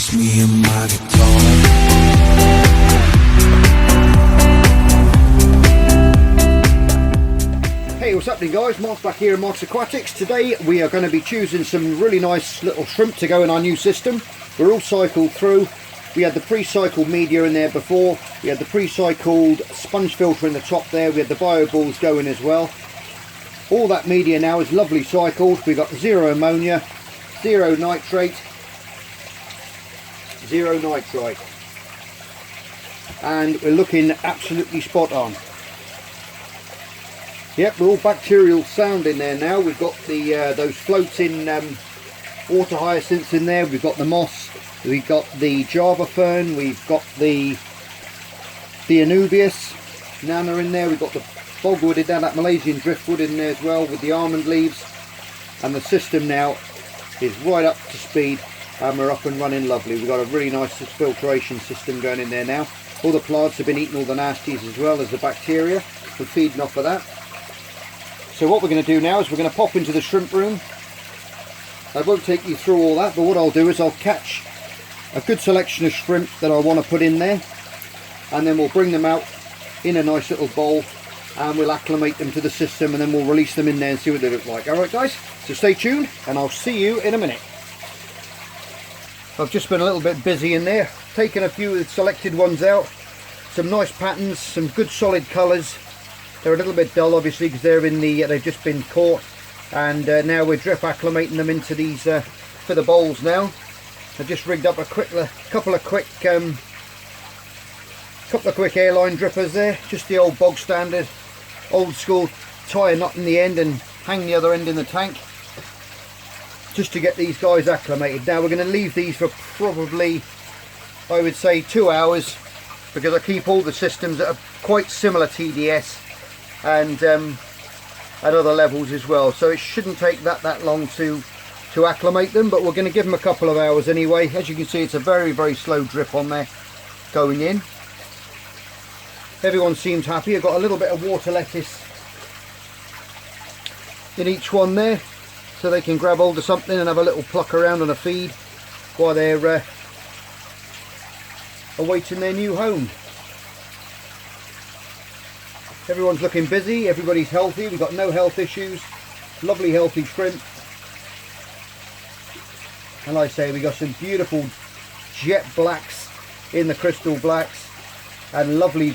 just me and my guitar. Hey, what's happening guys? Mark's back here in Mark's Aquatics. Today we are going to be choosing some really nice little shrimp to go in our new system. We're all cycled through. We had the pre-cycled media in there before. We had the pre-cycled sponge filter in the top there. We had the bio balls going as well. All that media now is lovely cycled. We've got zero ammonia, zero nitrate, zero nitrite. And we're looking absolutely spot on. Yep, we're all bacterial sound in there now. We've got the those floating water hyacinths in there. We've got the moss. We've got the Java fern. We've got the Anubias nana in there. We've got the bogwood in there, that Malaysian driftwood in there as well with the almond leaves. And the system now is right up to speed and we're up and running lovely. We've got a really nice filtration system going in there now. All the plants have been eating all the nasties as well as the bacteria. We're feeding off of that. So what we're going to do now is we're going to pop into the shrimp room. I won't take you through all that, but what I'll do is I'll catch a good selection of shrimp that I want to put in there, and then we'll bring them out in a nice little bowl and we'll acclimate them to the system, and then we'll release them in there and see what they look like. Alright guys, so stay tuned and I'll see you in a minute. I've just been a little bit busy in there, taking a few of the selected ones out. Some nice patterns, some good solid colours. They're a little bit dull obviously because they're in the they've just been caught, and now we're drip acclimating them into these for the bowls now. I've just rigged up a couple of quick airline drippers there, just the old bog standard old school, tie a knot in the end and hang the other end in the tank just to get these guys acclimated. Now we're going to leave these for probably, I would say, 2 hours, because I keep all the systems that are quite similar TDS and at other levels as well, so it shouldn't take that long to acclimate them, but we're going to give them a couple of hours anyway. As you can see, it's a very slow drip on there going in. Everyone seems happy. I've got a little bit of water lettuce in each one there, so they can grab hold of something and have a little pluck around on a feed while they're awaiting their new home. Everyone's looking busy, everybody's healthy, we've got no health issues, lovely healthy shrimp. And like I say, we got some beautiful jet blacks in the crystal blacks and lovely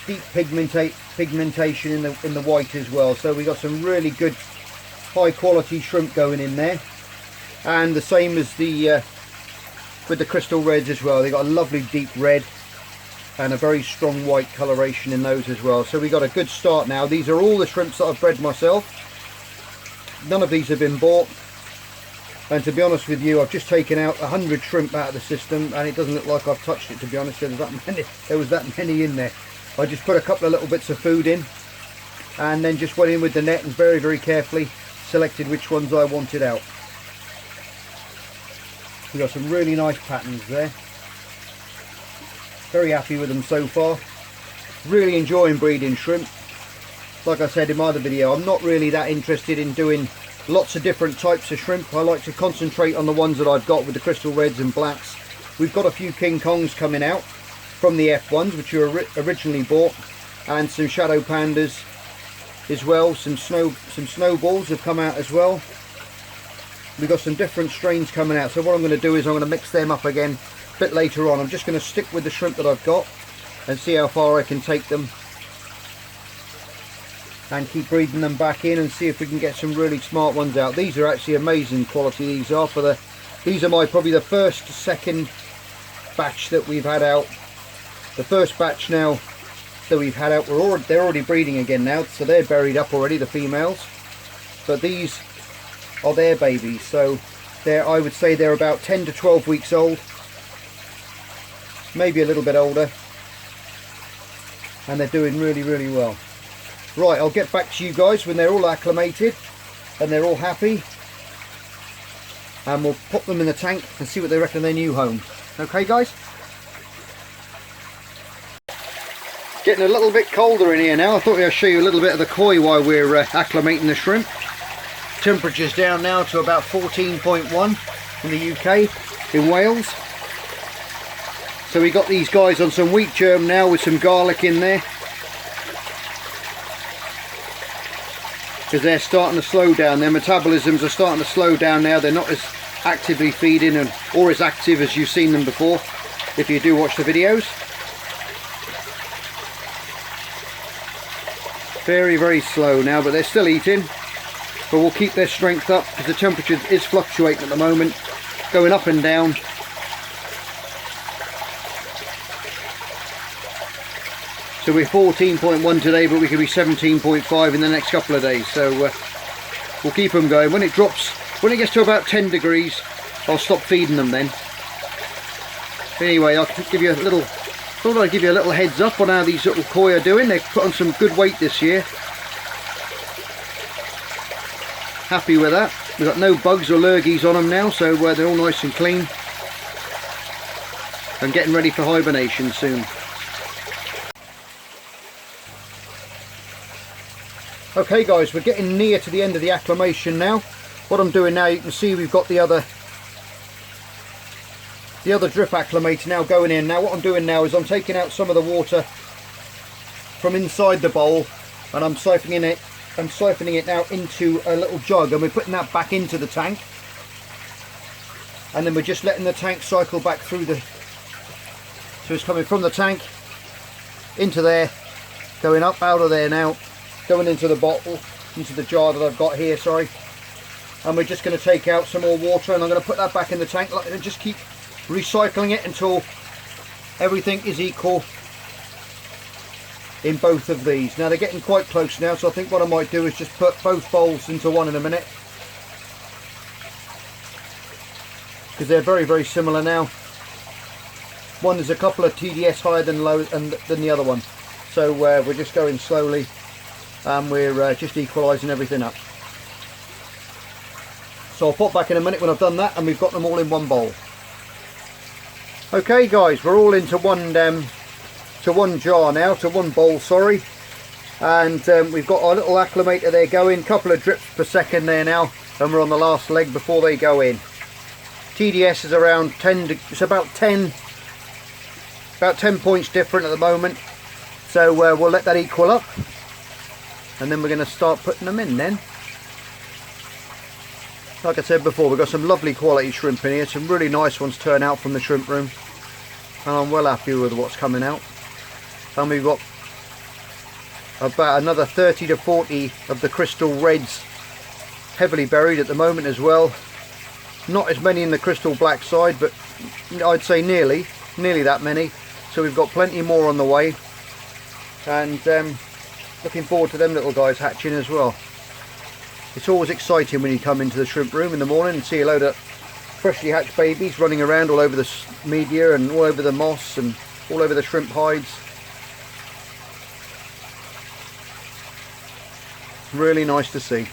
deep pigmentation in the white as well. So we got some really good high quality shrimp going in there, and the same as the with the crystal reds as well. They got a lovely deep red and a very strong white coloration in those as well. So we got a good start now. These are all the shrimps that I've bred myself. None of these have been bought, and to be honest with you, I've just taken out 100 shrimp out of the system and it doesn't look like I've touched it, to be honest. There was that many in there. I just put a couple of little bits of food in and then just went in with the net and very carefully selected which ones I wanted out. We've got some really nice patterns there. Very happy with them so far. Really enjoying breeding shrimp. Like I said in my other video, I'm not really that interested in doing lots of different types of shrimp. I like to concentrate on the ones that I've got with the crystal reds and blacks. We've got a few King Kongs coming out from the F1s, which were originally bought, and some shadow pandas as well. Some snowballs have come out as well. We've got some different strains coming out, so what I'm going to do is I'm going to mix them up again a bit later on. I'm just going to stick with the shrimp that I've got and see how far I can take them and keep breeding them back in and see if we can get some really smart ones out. These are actually amazing quality. These are probably the second batch that we've had out. The first batch now that we've had out, they're already breeding again now, so they're buried up already, the females. But these are their babies, so I would say they're about 10 to 12 weeks old, maybe a little bit older, and they're doing really well. Right, I'll get back to you guys when they're all acclimated and they're all happy, and we'll pop them in the tank and see what they reckon of their new home. Okay guys? Getting a little bit colder in here now. I thought I'd show you a little bit of the koi while we're acclimating the shrimp. Temperature's down now to about 14.1 in the UK. In Wales So we got these guys on some wheat germ now with some garlic in there, because they're starting to slow down. Their metabolisms are starting to slow down now. They're not as actively feeding or as active as you've seen them before, if you do watch the videos. Very, very slow now, but they're still eating. But we'll keep their strength up because the temperature is fluctuating at the moment, going up and down. So we're 14.1 today, but we could be 17.5 in the next couple of days. So we'll keep them going. When it drops, when it gets to about 10 degrees, I'll stop feeding them then. Anyway, I'll give you a little, thought I'd give you a little heads up on how these little koi are doing. They've put on some good weight this year. Happy with that. We've got no bugs or lurgies on them now, so they're all nice and clean. And getting ready for hibernation soon. Okay guys, we're getting near to the end of the acclimation now. What I'm doing now, you can see we've got the other drip acclimator now going in. Now what I'm doing now is I'm taking out some of the water from inside the bowl and I'm siphoning it now into a little jug, and we're putting that back into the tank, and then we're just letting the tank cycle back through the, so it's coming from the tank into there, going up out of there now, going into the bottle, into the jar that I've got here, sorry. And we're just going to take out some more water and I'm going to put that back in the tank and just keep recycling it until everything is equal in both of these. Now they're getting quite close now, so I think what I might do is just put both bowls into one in a minute, because they're very, very similar now. One is a couple of TDS higher than the other one, so we're just going slowly and we're just equalising everything up. So I'll pop back in a minute when I've done that and we've got them all in one bowl. Okay guys, we're all into one jar now, to one bowl, sorry. And we've got our little acclimator there going, couple of drips per second there now, and we're on the last leg before they go in. TDS is around 10, it's about 10 points different at the moment. So we'll let that equal up. And then we're going to start putting them in then. Like I said before, we've got some lovely quality shrimp in here. Some really nice ones turn out from the shrimp room. And I'm well happy with what's coming out. And we've got about another 30 to 40 of the crystal reds heavily buried at the moment as well. Not as many in the crystal black side, but I'd say nearly that many. So we've got plenty more on the way. And looking forward to them little guys hatching as well. It's always exciting when you come into the shrimp room in the morning and see a load of freshly hatched babies running around all over the media and all over the moss and all over the shrimp hides. Really nice to see.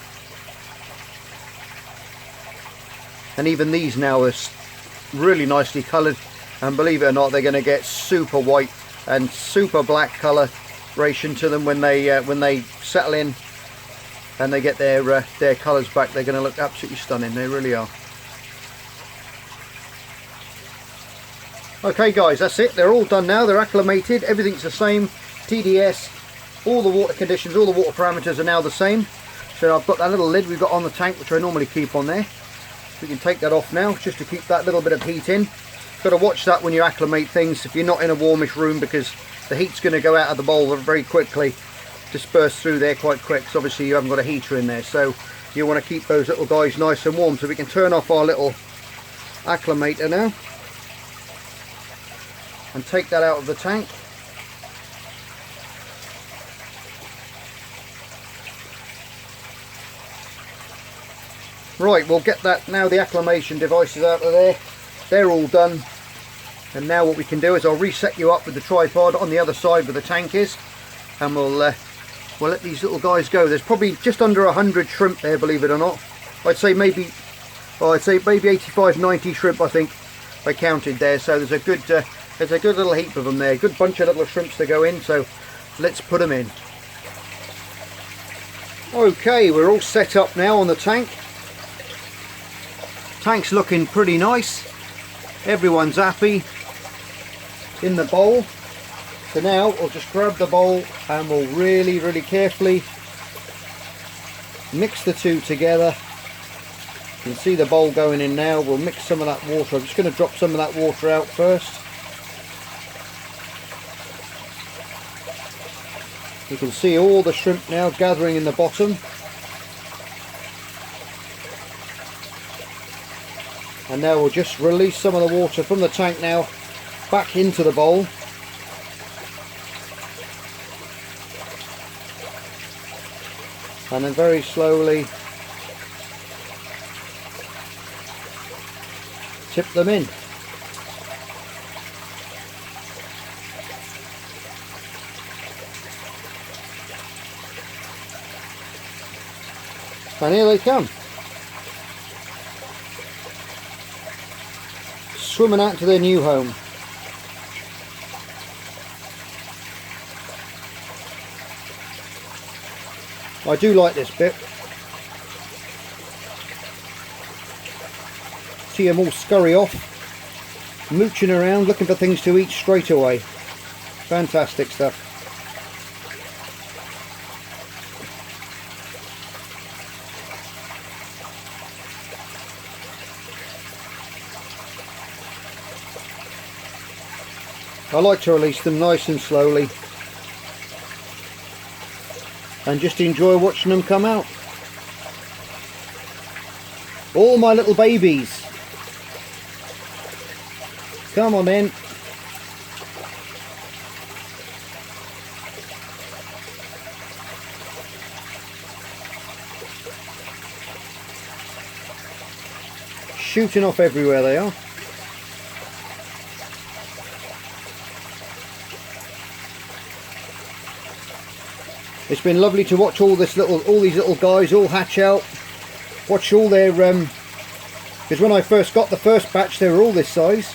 And even these now are really nicely coloured, and believe it or not, they're going to get super white and super black coloration to them when they settle in and they get their colours back. They're going to look absolutely stunning. They really are. Okay guys, that's it. They're all done now. They're acclimated. Everything's the same. TDS, all the water conditions, all the water parameters are now the same. So I've got that little lid we've got on the tank, which I normally keep on there. We can take that off now, just to keep that little bit of heat in. Got to watch that when you acclimate things, if you're not in a warmish room, because the heat's going to go out of the bowl very quickly, disperse through there quite quick, because obviously you haven't got a heater in there. So you want to keep those little guys nice and warm. So we can turn off our little acclimator now and take that out of the tank. Right, we'll get that now. The acclimation devices out of there, they're all done. And now what we can do is I'll reset you up with the tripod on the other side where the tank is, and we'll let these little guys go. There's probably just under 100 shrimp there, believe it or not. I'd say maybe 85, 90 shrimp, I think I counted there. So there's a good little heap of them there. Good bunch of little shrimps to go in. So let's put them in. Okay, we're all set up now on the tank. Tank's looking pretty nice. Everyone's happy. in the bowl. So now we'll just grab the bowl and we'll really carefully mix the two together. You can see the bowl going in now. We'll mix some of that water. I'm just going to drop some of that water out first. You can see all the shrimp now gathering in the bottom. And now we'll just release some of the water from the tank now back into the bowl. And then very slowly tip them in. And here they come, swimming out to their new home. I do like this bit. See them all scurry off, mooching around, looking for things to eat straight away. Fantastic stuff. I like to release them nice and slowly and just enjoy watching them come out. All my little babies. Come on in. Shooting off everywhere they are. It's been lovely to watch all these little guys all hatch out. Watch all their because when I first got the first batch, they were all this size.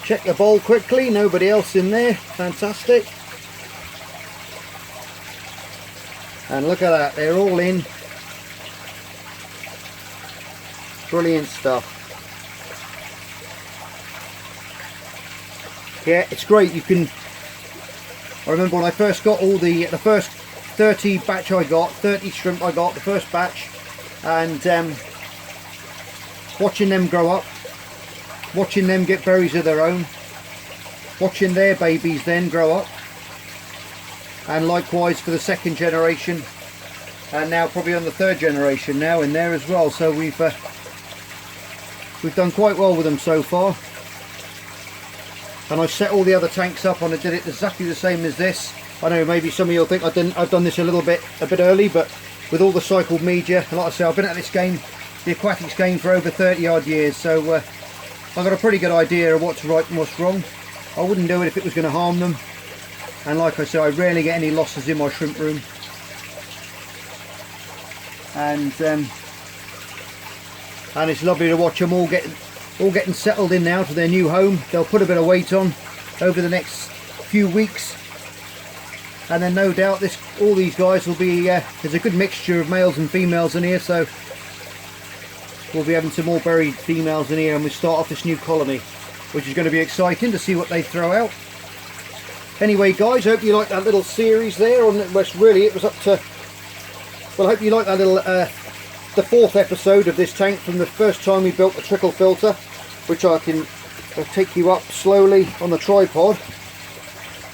Check the bowl quickly. Nobody else in there. Fantastic. And look at that. They're all in. Brilliant stuff. Yeah, it's great. You can. I remember when I first got all the first 30 batch I got, 30 shrimp I got, the first batch, and watching them grow up, watching them get berries of their own, watching their babies then grow up, and likewise for the second generation, and now probably on the third generation now in there as well. So we've done quite well with them so far. And I set all the other tanks up and I did it exactly the same as this. I know maybe some of you will think I've done this a bit early, but with all the cycled media, and like I say, I've been at this game, the aquatics game, for over 30 odd years, so I've got a pretty good idea of what's right and what's wrong. I wouldn't do it if it was going to harm them, and like I say, I rarely get any losses in my shrimp room. And it's lovely to watch them all getting settled in now to their new home. They'll put a bit of weight on over the next few weeks, and then no doubt all these guys will be there's a good mixture of males and females in here, so we'll be having some more buried females in here, and we start off this new colony, which is going to be exciting to see what they throw out. Anyway guys, I hope you liked that little series there on really it was up to, well, I hope you liked that little the fourth episode of this tank from the first time we built the trickle filter, which I can take you up slowly on the tripod.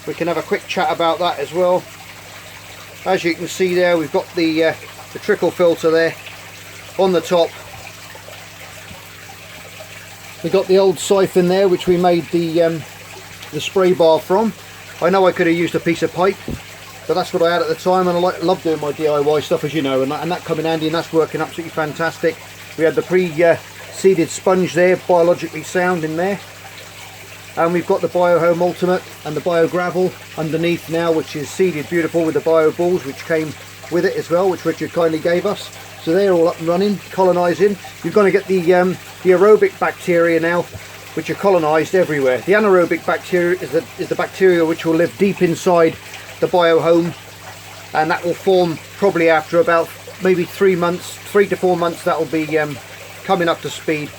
We can have a quick chat about that as well. As you can see there, we've got the trickle filter there on the top. We've got the old siphon there, which we made the spray bar from. I know I could have used a piece of pipe, but that's what I had at the time, and I love doing my DIY stuff, as you know, and that come in handy, and that's working absolutely fantastic. We had the pre-seeded sponge there, biologically sound in there, and we've got the BioHome Ultimate and the Bio Gravel underneath now, which is seeded beautiful with the Bio Balls, which came with it as well, which Richard kindly gave us. So they're all up and running, colonising. You're going to get the aerobic bacteria now, which are colonised everywhere. The anaerobic bacteria is the bacteria which will live deep inside the BioHome, and that will form probably after about maybe 3 to 4 months. That will be coming up to speed,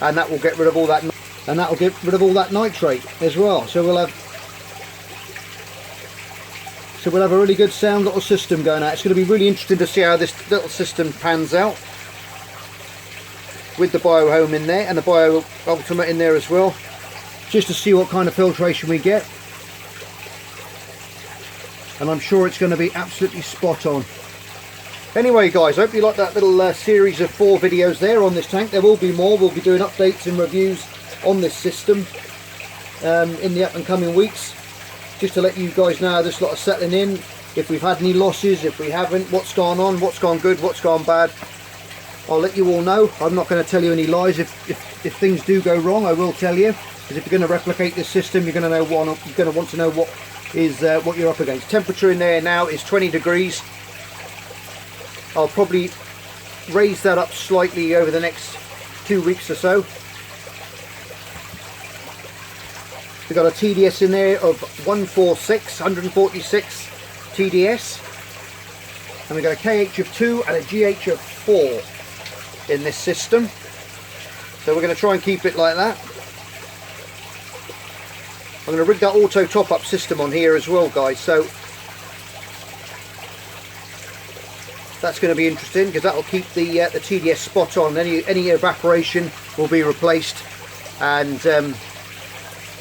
and that will get rid of all that, and that will get rid of all that nitrate as well. So we'll have a really good sound little system going out. It's going to be really interesting to see how this little system pans out with the Biohome in there and the Bio Ultimate in there as well, just to see what kind of filtration we get. And I'm sure it's going to be absolutely spot on. Anyway guys, I hope you like that little series of 4 videos there on this tank. There will be more. We'll be doing updates and reviews on this system in the up and coming weeks, just to let you guys know how this lot is settling in, if we've had any losses, if we haven't, what's gone on, what's gone good, what's gone bad. I'll let you all know. I'm not going to tell you any lies. If things do go wrong, I will tell you, because if you're going to replicate this system, you're going to know you're going to want to know what you're up against. Temperature in there now is 20 degrees. I'll probably raise that up slightly over the next 2 weeks or so. We've got a TDS in there of 146 TDS, and we've got a KH of 2 and a GH of 4 in this system. So we're going to try and keep it like that. I'm going to rig that auto top-up system on here as well, guys, so that's going to be interesting, because that will keep the TDS spot on. Any evaporation will be replaced, and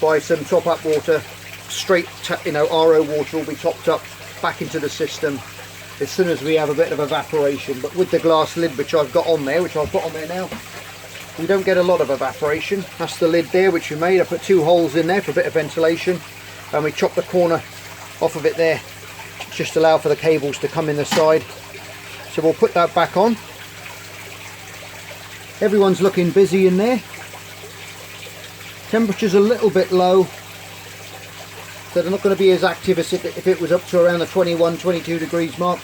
by some top-up water, straight RO water will be topped up back into the system as soon as we have a bit of evaporation. But with the glass lid which I've got on there, which I'll put on there now, we don't get a lot of evaporation. That's the lid there which we made. I put 2 holes in there for a bit of ventilation, and we chopped the corner off of it there, just allow for the cables to come in the side. So we'll put that back on. Everyone's looking busy in there. Temperature's a little bit low, so they're not going to be as active as if it was up to around the 21, 22 degrees mark,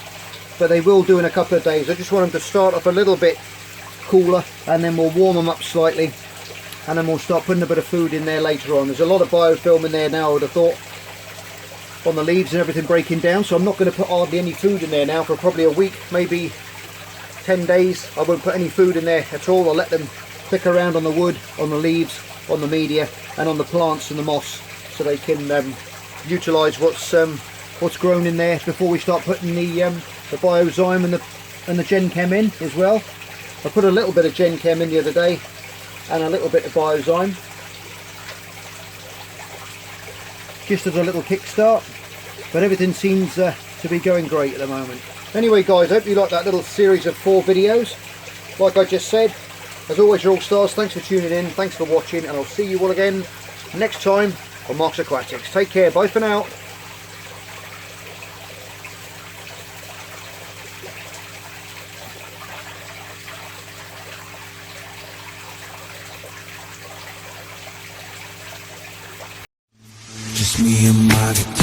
but they will do in a couple of days. I just want them to start off a little bit cooler, and then we'll warm them up slightly, and then we'll start putting a bit of food in there later on. There's a lot of biofilm in there now, I would have thought, on the leaves and everything breaking down, so I'm not going to put hardly any food in there now for probably a week, maybe 10 days. I won't put any food in there at all. I'll let them stick around on the wood, on the leaves, on the media, and on the plants and the moss, so they can utilise what's grown in there before we start putting the Biozyme and the GenChem in as well. I put a little bit of GenChem in the other day and a little bit of Biozyme, just as a little kickstart, but everything seems to be going great at the moment. Anyway guys, I hope you like that little series of 4 videos. Like I just said, as always, you're all stars. Thanks for tuning in, thanks for watching, and I'll see you all again next time on Marks Aquatics. Take care, bye for now. Just me and my guitar.